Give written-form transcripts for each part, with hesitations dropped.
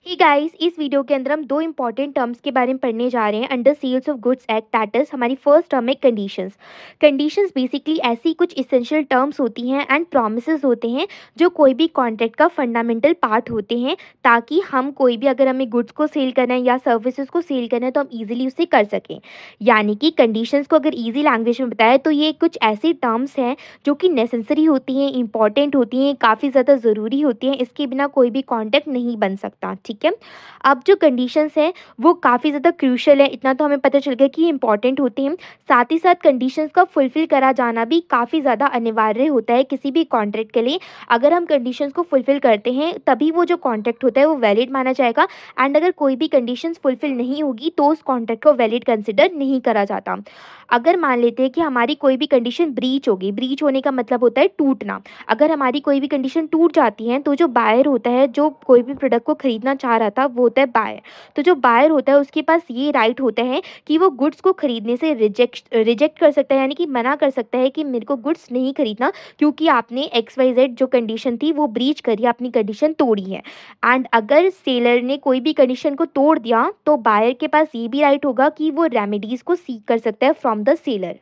ही guys, इस video के अंदर हम दो इंपॉर्टेंट टर्म्स के बारे में पढ़ने जा रहे हैं under sales of goods act. That is हमारी फर्स्ट टर्म है कंडीशंस। कंडीशंस बेसिकली ऐसी कुछ इसेंशियल टर्म्स होती हैं एंड प्रोमिसेस होते हैं जो कोई भी कॉन्ट्रैक्ट का फंडामेंटल पार्ट होते हैं, ताकि हम कोई भी अगर हमें गुड्स को सेल करना है या सर्विसेज को सेल करना है तो हम इजीली उसे कर सकें। यानी कि कंडीशंस को अगर ईजी लैंग्वेज में बताया तो ये कुछ ऐसी टर्म्स हैं जो कि नेसेसरी होती हैं, इंपॉर्टेंट होती हैं, काफ़ी ज़्यादा ज़रूरी होती हैं। इसके बिना कोई भी कॉन्ट्रैक्ट नहीं बन सकता। ठीक है, अब जो कंडीशंस हैं वो काफ़ी ज़्यादा क्रूशियल है, इतना तो हमें पता चल गया कि इंपॉर्टेंट होते हैं। साथ ही साथ कंडीशंस का फुलफिल करा जाना भी काफ़ी ज़्यादा अनिवार्य होता है किसी भी कॉन्ट्रैक्ट के लिए। अगर हम कंडीशंस को फुलफिल करते हैं तभी वो जो कॉन्ट्रैक्ट होता है वो वैलिड माना जाएगा, एंड अगर कोई भी कंडीशंस फुलफिल नहीं होगी तो उस कॉन्ट्रैक्ट को वैलिड कंसिडर नहीं करा जाता। अगर मान लेते हैं कि हमारी कोई भी कंडीशन ब्रीच होगी, ब्रीच होने का मतलब होता है टूटना। अगर हमारी कोई भी कंडीशन टूट जाती है तो जो बायर होता है, जो कोई भी प्रोडक्ट को खरीदना चाह रहा था, वो होता है बायर। तो जो बायर होता है उसके पास ये राइट होता है कि वो गुड्स को खरीदने से रिजेक्ट कर सकता है, यानी कि मना कर सकता है कि मेरे को गुड्स नहीं खरीदना क्योंकि आपने XYZ जो कंडीशन थी वो ब्रीच करी, अपनी कंडीशन तोड़ी है। एंड अगर सेलर ने कोई भी कंडीशन को तोड़ दिया तो बायर के पास ये भी राइट होगा कि वो रेमेडीज़ को सीक कर सकता है फ्रॉम द सेलर।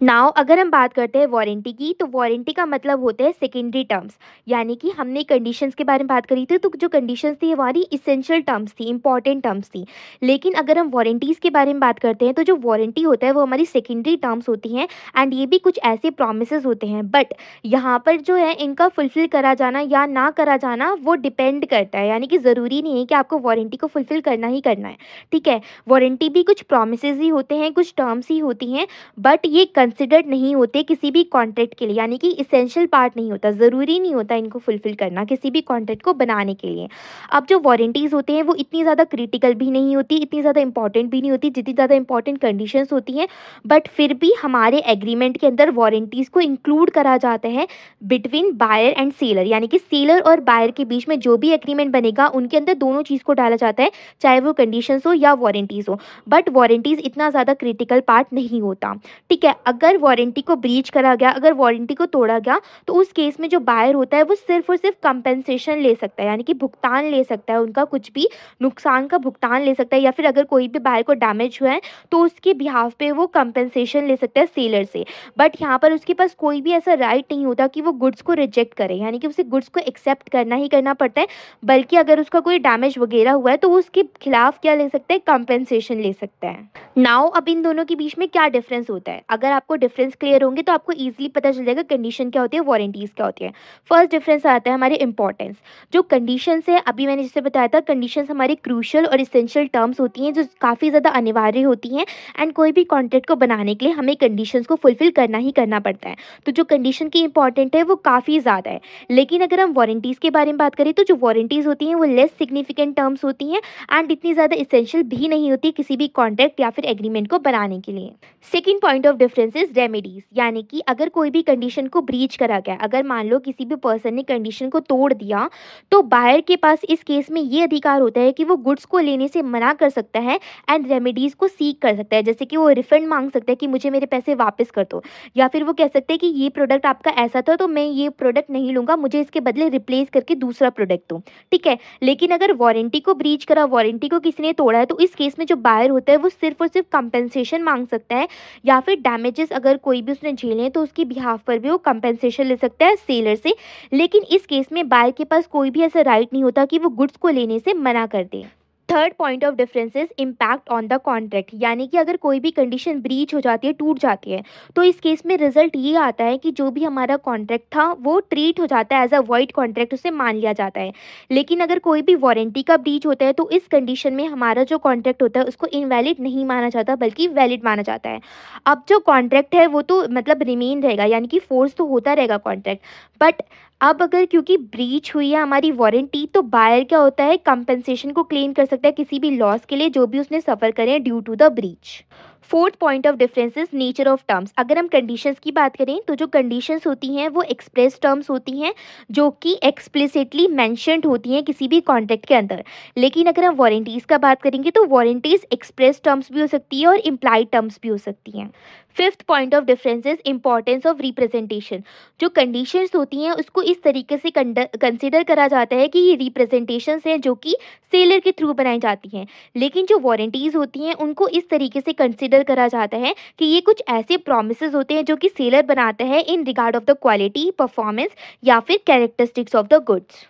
नाउ अगर हम बात करते हैं वारंटी की, तो वारंटी का मतलब होते हैं सेकेंडरी टर्म्स। यानी कि हमने कंडीशंस के बारे में बात करी थी, तो जो कंडीशंस थी हमारी इसेंशियल टर्म्स थी, इंपॉर्टेंट टर्म्स थी। लेकिन अगर हम वारंटीज़ के बारे में बात करते हैं तो जो वारंटी होता है वो हमारी सेकेंडरी टर्म्स होती हैं, एंड ये भी कुछ ऐसे प्रोमिस होते हैं। बट यहाँ पर जो है इनका फुलफिल करा जाना या ना करा जाना वो डिपेंड करता है, यानी कि ज़रूरी नहीं है कि आपको वारंटी को फुलफिल करना ही करना है। ठीक है, वारंटी भी कुछ प्रोमिस ही होते हैं, कुछ टर्म्स ही होती हैं, बट ये कंसिडर्ड नहीं होते किसी भी कॉन्ट्रैक्ट के लिए, यानी कि इसेंशियल पार्ट नहीं होता, ज़रूरी नहीं होता इनको फुलफिल करना किसी भी कॉन्ट्रैक्ट को बनाने के लिए। अब जो वारंटीज़ होते हैं वो इतनी ज़्यादा क्रिटिकल भी नहीं होती, इतनी ज़्यादा इंपॉर्टेंट भी नहीं होती जितनी ज़्यादा इंपॉर्टेंट कंडीशंस होती हैं। बट फिर भी हमारे एग्रीमेंट के अंदर वारंटीज़ को इंक्लूड करा जाता है बिटवीन बायर एंड सेलर, यानी कि सेलर और बायर के बीच में जो भी एग्रीमेंट बनेगा उनके अंदर दोनों चीज़ को डाला जाता है, चाहे वो कंडीशंस हो या वारंटीज़ हो। बट वारंटीज़ इतना ज़्यादा क्रिटिकल पार्ट नहीं होता। ठीक है, अगर वारंटी को ब्रीच करा गया, अगर वारंटी को तोड़ा गया, तो उस केस में जो बायर होता है वो सिर्फ़ और सिर्फ़ कंपेंसेशन ले सकता है, यानी कि भुगतान ले सकता है, उनका कुछ भी नुकसान का भुगतान ले सकता है, या फिर अगर कोई भी बायर को डैमेज हुआ है तो उसके बिहाफ़ पे वो कंपेंसेशन ले सकता है सेलर से। बट यहाँ पर उसके पास कोई भी ऐसा राइट नहीं होता कि वो गुड्स को रिजेक्ट करे, यानी कि उसे गुड्स को एक्सेप्ट करना ही करना पड़ता है। बल्कि अगर उसका कोई डैमेज वगैरह हुआ है तो वो उसके खिलाफ़ क्या ले सकता है, कंपेंसेशन ले सकता है। नाउ अब इन दोनों के बीच में क्या डिफरेंस होता है, अगर आपको डिफरेंस क्लियर होंगे तो आपको इजीली पता चल जाएगा कंडीशन क्या होती है, वारंटीज क्या होती है। फर्स्ट डिफरेंस आता है हमारे इंपॉर्टेंस। जो कंडीशंस है, अभी मैंने जिससे बताया था, कंडीशंस हमारी क्रूशियल और इसेंशियल टर्म्स होती हैं जो काफ़ी ज़्यादा अनिवार्य होती हैं, एंड कोई भी कॉन्ट्रैक्ट को बनाने के लिए हमें कंडीशंस को फुलफिल करना ही करना पड़ता है। तो जो कंडीशन की इंपॉर्टेंट है वो काफ़ी ज़्यादा है। लेकिन अगर हम वारंटीज़ के बारे में बात करें तो जो वारंटीज़ होती हैं वो लेस सिग्निफिकेंट टर्म्स होती हैं, एंड इतनी ज़्यादा इसेंशियल भी नहीं होती किसी भी कॉन्ट्रैक्ट या फिर एग्रीमेंट को बनाने के लिए। Second point of difference is remedies, यानी कि अगर कोई भी कंडीशन को ब्रीच करा गया, अगर मान लो किसी भी पर्सन ने कंडीशन को तोड़ दिया, तो बायर के पास इस केस में ये अधिकार होता है कि वो गुड्स को लेने से मना कर सकता है एंड रेमेडीज को सीक कर सकता है, जैसे कि वो रिफंड मांग सकता है कि मुझे मेरे पैसे वापस कर दो, या फिर वो कह सकते हैं कि ये प्रोडक्ट आपका ऐसा था तो मैं ये प्रोडक्ट नहीं लूंगा, मुझे इसके बदले रिप्लेस करके दूसरा प्रोडक्ट दो। ठीक है, लेकिन अगर वारंटी को ब्रीच करा, वारंटी को किसी ने तोड़ा है, तो इस केस में जो बायर होता है वो सिर्फ और सिर्फ कंपेंसेशन मांग सकता है, या फिर डैमेजेस अगर कोई भी उसने झेले हैं तो उसकी बिहाफ पर भी वो कंपेंसेशन ले सकता है सेलर से। लेकिन इस केस में बायर के पास कोई भी ऐसा राइट नहीं होता कि वो गुड्स को लेने से मना कर दे। Third point of difference is impact on the contract, यानी कि अगर कोई भी कंडीशन ब्रीच हो जाती है, टूट जाती है, तो इस केस में रिजल्ट ये आता है कि जो भी हमारा कॉन्ट्रैक्ट था वो ट्रीट हो जाता है एज अ वॉइड कॉन्ट्रैक्ट, उसे मान लिया जाता है। लेकिन अगर कोई भी वारंटी का ब्रीच होता है तो इस कंडीशन में हमारा जो कॉन्ट्रैक्ट होता है उसको इनवैलिड नहीं माना जाता बल्कि वैलिड माना जाता है। अब जो कॉन्ट्रैक्ट है वो तो मतलब रिमेन रहेगा, यानी कि फोर्स तो होता रहेगा कॉन्ट्रैक्ट। बट अब अगर क्योंकि ब्रीच हुई है हमारी वारंटी, तो बायर क्या होता है, कंपनसेशन को क्लेम कर सकता है किसी भी लॉस के लिए जो भी उसने सफ़र करे due to the breach. Fourth point of difference is nature of terms. अगर हम कंडीशंस की बात करें तो जो कंडीशंस होती हैं वो एक्सप्रेस टर्म्स होती हैं जो कि एक्सप्लिसिटली मेंशन्ड होती हैं किसी भी कॉन्ट्रैक्ट के अंदर। लेकिन अगर हम वारंटीज़ का बात करेंगे तो वारंटीज़ एक्सप्रेस टर्म्स भी हो सकती है और इम्प्लाइड टर्म्स भी हो सकती हैं। Fifth point of difference is importance of representation. जो कंडीशंस होती हैं उसको इस तरीके से कंसिडर करा जाता है कि ये रिप्रेजेंटेशंस हैं जो कि सेलर के थ्रू बनाई जाती हैं, लेकिन जो वारंटीज होती हैं उनको इस तरीके से कंसिडर करा जाता है कि ये कुछ ऐसे प्रोमिस होते हैं जो कि सेलर बनाता है in regard of the quality, performance या फिर कैरेक्टरिस्टिक्स ऑफ द गुड्स।